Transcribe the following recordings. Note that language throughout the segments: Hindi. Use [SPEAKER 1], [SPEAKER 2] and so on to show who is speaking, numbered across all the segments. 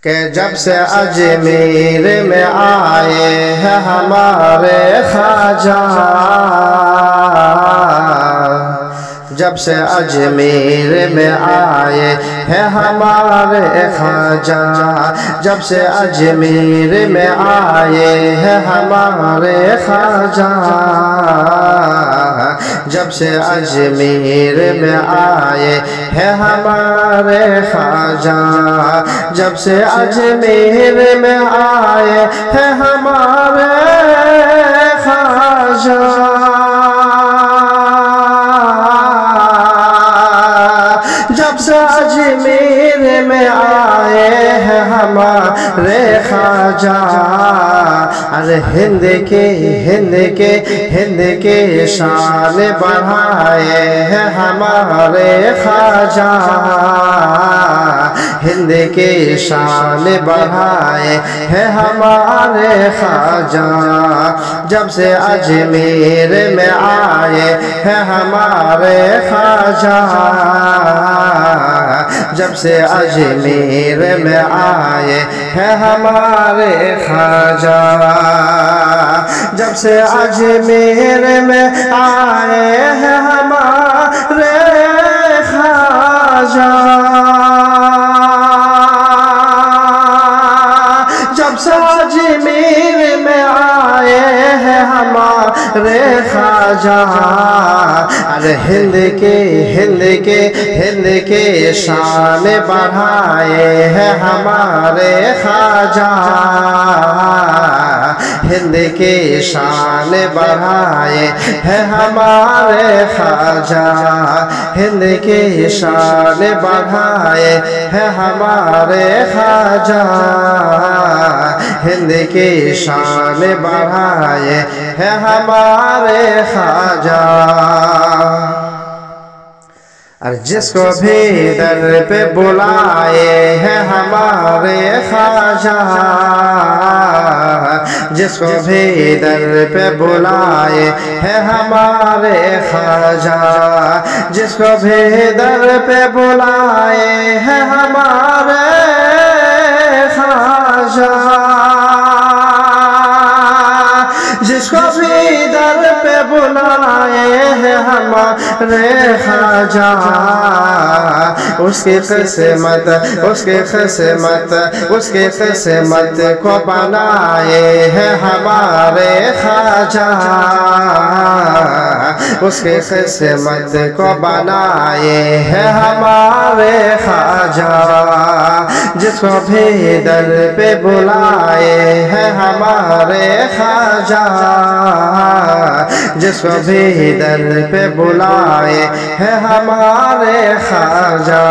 [SPEAKER 1] कि जब से अजमेर में आए हैं हमारे ख्वाजा, जब से अजमेर में आए हैं हमारे ख्वाजा, जब से अजमेर में आए हैं हमारे ख्वाजा, जब से अजमेर में आए हैं हमारे ख्वाजा, जब से अजमेर में आए हैं हमारे ख्वाजा, जब से अजमेर में आए हैं हमारे ख्वाजा। अरे हिंद के शान बढ़ाए हैं हमारे ख्वाजा, हिंद के शान बढ़ाए हैं हमारे ख्वाजा, जब से अजमेर में आए हैं हमारे ख्वाजा, जब से अजमेर में आए हैं हमारे ख्वाजा, जब से अजमेर में आए हैं हमारे ख्वाजा, जब से अजमेर में आए हैं हमारे ख्वाजा। अरे हिंद के शान बढ़ाए हैं हमारे ख्वाजा, हिंद के शान बढ़ाए हैं हमारे ख्वाजा, हिंद के शान बढ़ाए हैं हमारे ख्वाजा, हिंद के शान बढ़ाए हैं हमारे ख्वाजा। और जिसको भी दर पे बुलाए हैं हमारे ख्वाजा, जिसको भी दर पे बुलाए हैं हमारे ख्वाजा, जिसको भी दर पे बुलाए हैं हमारे ख्वाजा, जिसको भी दर पे बुलाए हैं हमारे ख्वाजा, उसकी किस्मत को बनाए हैं हमारे ख्वाजा, उसकी किस्मत को बनाए हैं हमारे ख्वाजा, जिसको भी दर पे बुलाए हैं हमारे ख्वाजा, जिसको भी दर पे बुलाए हैं हमारे ख्वाजा।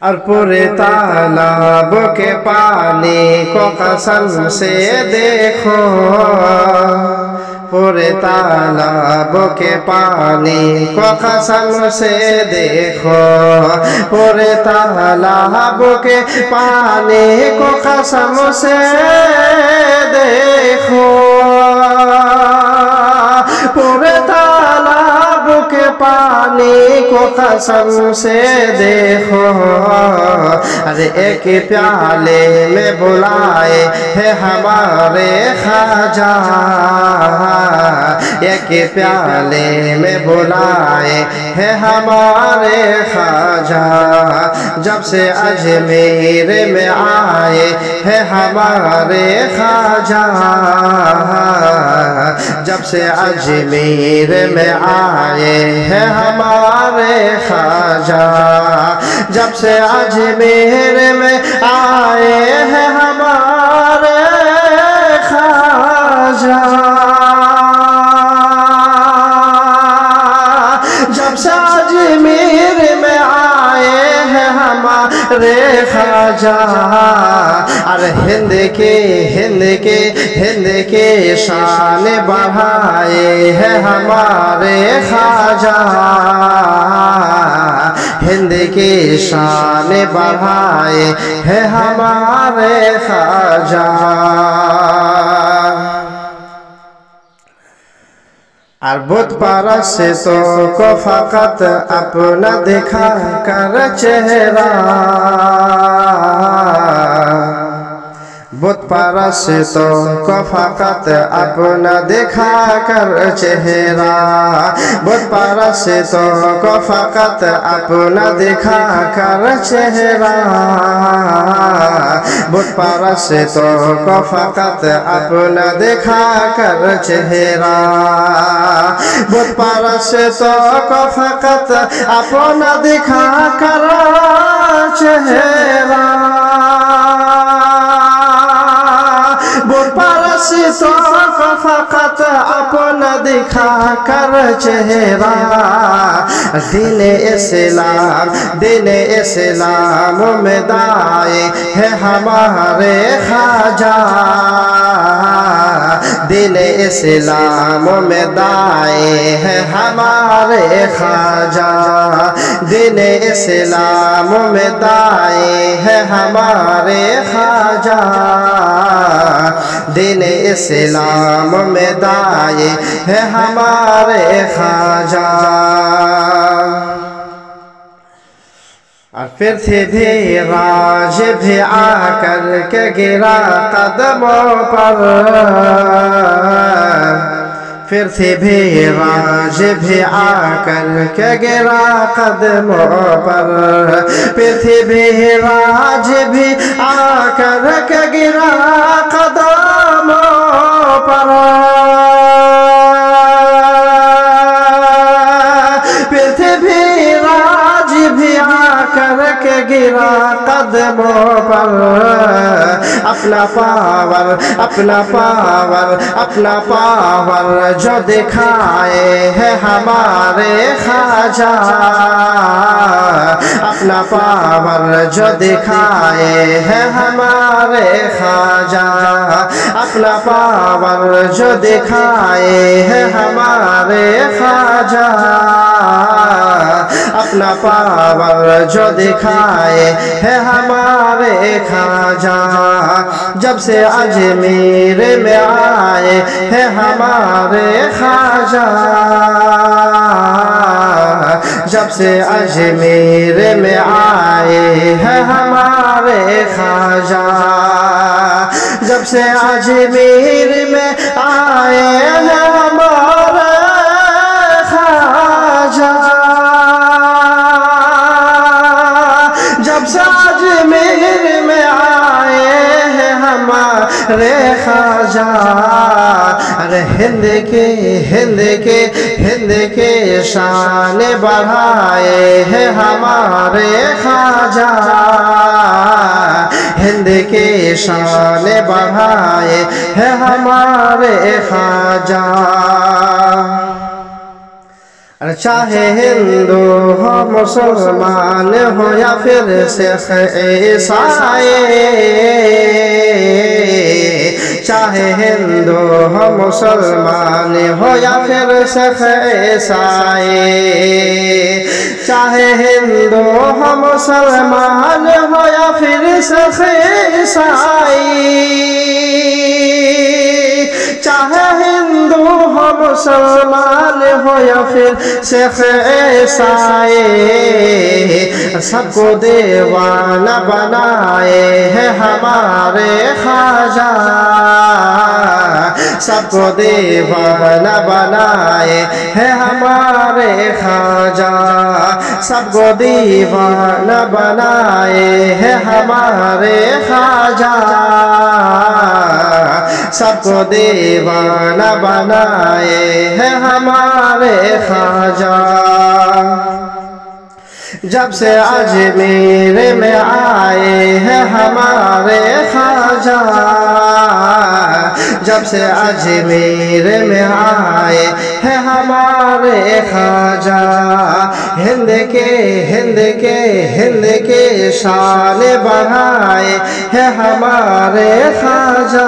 [SPEAKER 1] और पूरे तालाब के पानी को कसम से देखो, पूरे तालाब के पानी को कसम से देखो, पूरे तालाब के पानी को कसम से देखो, पूरे तालाब के पानी को कसम से देखो। अरे एक प्याले में बुलाए हैं हमारे ख्वाजा, एक प्याले में बुलाए हैं हमारे ख्वाजा, जब से अजमेर में आए हैं हमारे ख्वाजा, जब से अजमेर में आए हैं हमारे ख्वाजा, जब से अजमेर में आए हैं हमारे ख्वाजा, जब से अजमेर में आए हैं हमारे ख्वाजा। अरे हिंद के शान बढ़ाए हैं हमारे ख्वाजा, हिंद के शान बढ़ाए हैं हमारे ख्वाजा। और बुत परस्तों को फकत अपना दिखा कर चेहरा, बुत परस्तों को फकत अपना दिखा कर चेहरा, बुत परस्तों को फकत अपना दिखा कर चेहरा, बुत परस्तों को फकत अपना दिखा कर चेहरा, बुत परस्तों को फकत अपना दिखा कर चेहरा, बुत परस्तों को फकत अपना दिखा कर चेहरा। दीन इस्लाम में दाए है हमारे ख्वाजा, दीन इस्लाम में दाए है हमारे ख्वाजा, दीन इस्लाम में दाए है हमारे ख्वाजा, दीन इस्लाम में दाए है हमारे ख्वाजा। और फिर से भी राज भी आकर के गिरा कदमों पर, फिर से भी राज भी आकर के गिरा कदमों पर, फिर से भी राज भी आकर के गिरा कदमों पर, फिर से भी राज भी आकर के गिरा कदमों पर। अपना पावर जो दिखाए है हमारे ख्वाजा, अपना पावर जो दिखाए है हमारे ख्वाजा, अपना पावर जो दिखाए है हमारे ख्वाजा, अपना पावर जो दिखाए है हमारे ख्वाजा। जब से अजमेर में आए है हमारे ख्वाजा, जब से अजमेर में आए है हमारे ख्वाजा, जब से अजमेर में आए हैं हमारे ख्वाजा, जब से अजमेर में आए हैं हमारे ख्वाजा। अरे हिंद के शान बढ़ाए हैं हमारे ख्वाजा, हिंद के शान बढ़ाए हैं हमारे ख्वाजा। चाहे हिंदू हो मुसलमान हो या फिर सिख ईसाई, चाहे हिंदू हो मुसलमान हो या फिर सिख ईसाई, चाहे हिंदू हो मुसलमान हो या फिर सिख ईसाई, चाहे हिंदू हो मुसलमान हो या फिर सिख ईसाई, सबको दीवाना बनाए है हमारे ख्वाजा, सबको दीवाना बनाए है हमारे ख्वाजा, सबको दीवाना बनाए है हमारे ख्वाजा, सबको दीवाना बनाए है हमारे ख्वाजा। जब से अजमेर में आए हैं हमारे ख्वाजा, जब से अजमेर में आए हैं हमारे ख्वाजा, हिंद के शान बढ़ाए है हमारे ख्वाजा,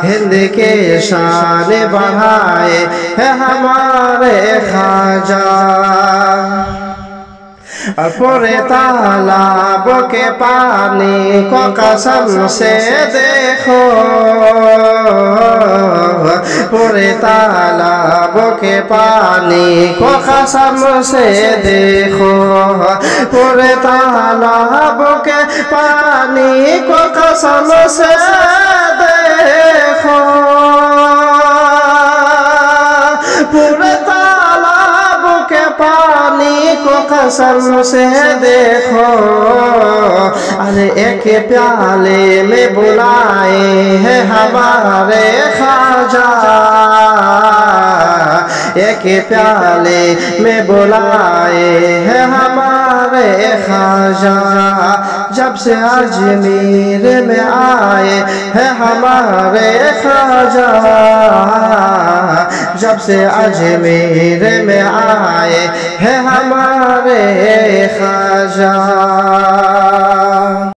[SPEAKER 1] हिंद के शान बढ़ाए है हमारे ख्वाजा। और पूरे तालाब के पानी को कसम से देखो, पूरे तालाब के पानी को कसम से देखो, पूरे तालाब के पानी को कसम से देखो, पूरे तालाब के पानी को कसम से देखो। अरे एक प्याले में बुलाए हैं हमारे ख्वाजा, एक प्याले में बुलाए हैं हमारे ख्वाजा। जब से अजमेर में आए हैं हमारे ख्वाजा, जब से अजमेर में आए हैं हमारे ख्वाजा।